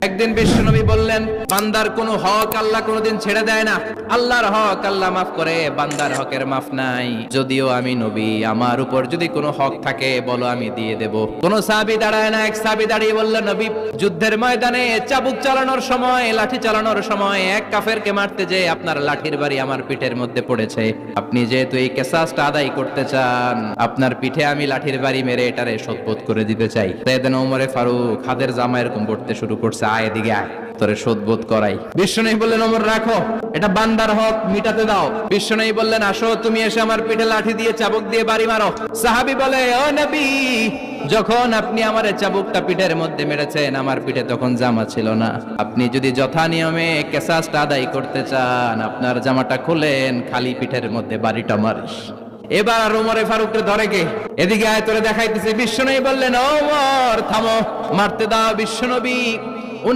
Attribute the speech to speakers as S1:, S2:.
S1: একদিন বিশ্বনবী বললেন, বান্দার কোনো হক আল্লাহ কোনোদিন ছেড়ে দেয় না। আল্লাহর হক আল্লাহ মাফ করে, বান্দার হকের মাফ নাই। যদিও আমি নবী, আমার উপর যদি কোনো হক থাকে বলো, আমি দিয়ে দেব। কোন সাহাবী দাঁড়ায় না, এক সাহাবী দাঁড়িয়ে বললেন, নবী, যুদ্ধের ময়দানে চাবুক চালানোর সময়, লাঠি চালানোর সময় এক কাফেরকে মারতে যেয়ে আপনার লাঠির বাড়ি আমার পিঠের মধ্যে পড়েছে। আপনি যেহেতু এই কিসাসটা আদায় করতে চান, আপনার পিঠে আমি লাঠির বাড়ি মেরে এটারে শোধবোধ করে দিতে চাই। সাইয়েদনা ওমরে ফারুক হাতের জামা এরকম পড়তে শুরু করছে, আয় এদিকে আয়, তোরে শোধবোধ করাই। বিশ্বনবী বললেন, ওমর রাখো, এটা বান্দার হক, মিটাতে দাও। বিশ্বনবী বললেন, আসো, তুমি এসে আমার পিঠে লাঠি দিয়ে চাবুক দিয়ে বাড়ি মারো। সাহাবী বলে, ও নবী, যখন আপনি আমার চাবুকটা পিঠের মধ্যে মেরেছেন, আমার পিঠে তখন জামা ছিল না। আপনি যদি যথা নিয়মে কিসাসটা আদায় করতে চান, আপনার জামাটা খুলেন, খালি পিঠের মধ্যে বাড়িটা মারিস। এবার আর ওমরে ফারুককে ধরে কে? এদিকে আয়, তোরে দেখাইতেছে। বিশ্বনবী বললেন, ওমর থামো, মারতে দাও। বিশ্বনবী